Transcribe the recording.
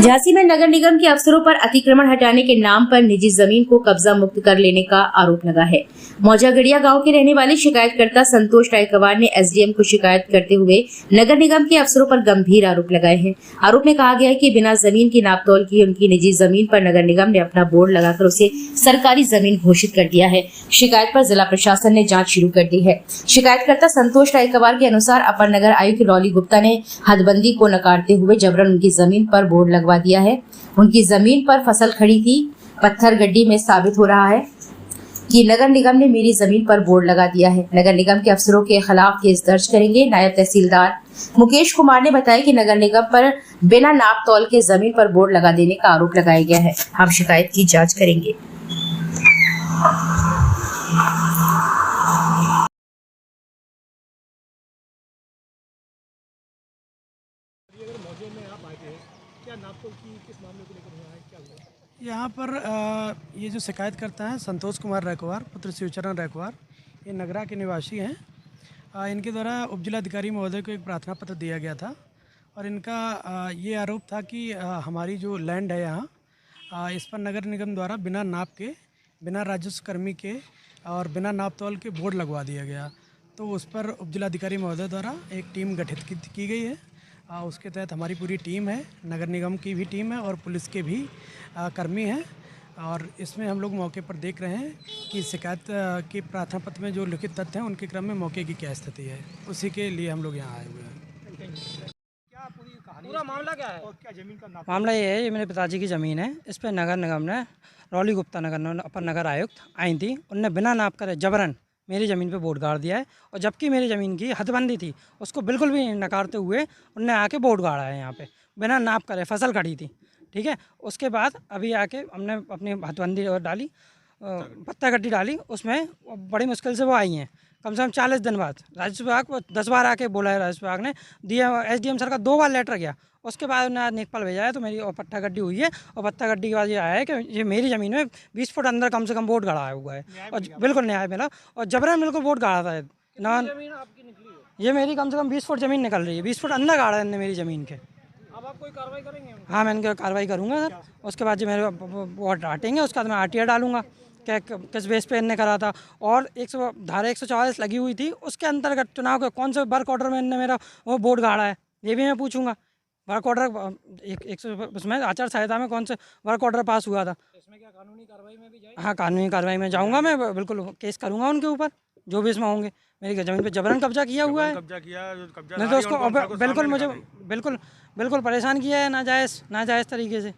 झांसी में नगर निगम के अफसरों पर अतिक्रमण हटाने के नाम पर निजी जमीन को कब्जा मुक्त कर लेने का आरोप लगा है। मौजागढ़िया गांव के रहने वाले शिकायतकर्ता संतोष रायकवार ने एसडीएम को शिकायत करते हुए नगर निगम के अफसरों पर गंभीर आरोप लगाए हैं। आरोप में कहा गया है कि बिना जमीन की नापतोल की उनकी निजी जमीन पर नगर निगम ने अपना बोर्ड लगाकर उसे सरकारी जमीन घोषित कर दिया है। शिकायत पर जिला प्रशासन ने जाँच शुरू कर दी है। शिकायतकर्ता संतोष रायकवार के अनुसार अपर नगर आयुक्त रॉली गुप्ता ने हदबंदी को नकारते हुए जबरन उनकी जमीन पर बोर्ड लगवा दिया है। उनकी जमीन पर फसल खड़ी थी। पत्थर गड्डी में साबित हो रहा है कि नगर निगम ने मेरी जमीन पर बोर्ड लगा दिया है। नगर निगम के अफसरों के खिलाफ केस दर्ज करेंगे। नायब तहसीलदार मुकेश कुमार ने बताया कि नगर निगम पर बिना नाप तौल के जमीन पर बोर्ड लगा देने का आरोप लगाया गया है। हम शिकायत की जाँच करेंगे। क्या नापतोल की किस मामले को लेकर हुआ है, क्या हुआ? यहाँ पर ये जो शिकायत करता है संतोष कुमार रायकवार पुत्र शिवचरण रायकवार, ये नगरा के निवासी हैं। इनके द्वारा उपजिलाधिकारी महोदय को एक प्रार्थना पत्र दिया गया था और इनका ये आरोप था कि हमारी जो लैंड है यहाँ इस पर नगर निगम द्वारा बिना नाप के, बिना राजस्व कर्मी के और बिना नाप तौल के बोर्ड लगवा दिया गया। तो उस पर उपजिलाधिकारी महोदय द्वारा एक टीम गठित की गई है। उसके तहत हमारी पूरी टीम है, नगर निगम की भी टीम है और पुलिस के भी कर्मी हैं और इसमें हम लोग मौके पर देख रहे हैं कि शिकायत के प्रार्थना पत्र में जो लिखित तथ्य हैं उनके क्रम में मौके की क्या स्थिति है, उसी के लिए हम लोग यहाँ आए हुए हैं। क्या पूरी कहानी, पूरा मामला क्या है और क्या जमीन का नाप? मामला ये है, ये मेरे पिताजी की ज़मीन है। इस पर नगर निगम ने रॉली गुप्ता अपर नगर आयुक्त आई थी, उनने बिना नाप करे जबरन मेरी ज़मीन पे बोर्ड गाड़ दिया है और जबकि मेरी ज़मीन की हदबंदी थी उसको बिल्कुल भी नकारते हुए उनने आके बोर्ड गाड़ा है यहाँ पे बिना नाप करे। फसल खड़ी थी, ठीक है। उसके बाद अभी आके हमने अपनी हदबंदी डाली, पत्ता गड्डी डाली, उसमें बड़ी मुश्किल से वो आई हैं। कम से कम 40 दिन बाद राजस्व विभाग को 10 बार आके बोला है, राजस्व विभाग ने दिया, एसडीएम सर का 2 बार लेटर गया। उसके बाद उन्होंने आज नेकपाल भेजा है तो मेरी और पट्टा गड्डी हुई है और पत्ता गड्डी के बाद ये आया है कि ये मेरी ज़मीन में 20 फुट अंदर कम से कम बोर्ड गड़ा हुआ है और बिल्कुल न्याय मिला और जबरन बिल्कुल बोर्ड गाड़ा था ना। ये मेरी कम से कम 20 फुट ज़मीन निकल रही है, 20 फुट अंदर गाड़ा है मेरी ज़मीन के। अब आप कोई कार्रवाई करेंगे? हाँ, मैं इनकी कार्रवाई करूँगा सर। उसके बाद जो मेरे बोर्ड हटेंगे उसके बाद मैं आरटीआई डालूंगा क्या किस बेस पे इनने करा था और धारा 144 लगी हुई थी उसके अंतर्गत चुनाव के कौन से वर्क ऑर्डर में इनने मेरा वो बोर्ड गाड़ा है, ये भी मैं पूछूंगा। वर्क ऑर्डर उसमें आचार संहिता में कौन से वर्क ऑर्डर पास हुआ था, इसमें क्या कानूनी कार्रवाई में भी जाए? हाँ, कानूनी कार्रवाई में जाऊंगा मैं, बिल्कुल केस करूंगा उनके ऊपर जो भी इसमें होंगे। मेरी ज़मीन पे जबरन कब्जा किया हुआ है, नहीं तो उसको बिल्कुल मुझे बिल्कुल परेशान किया है नाजायज़ तरीके से।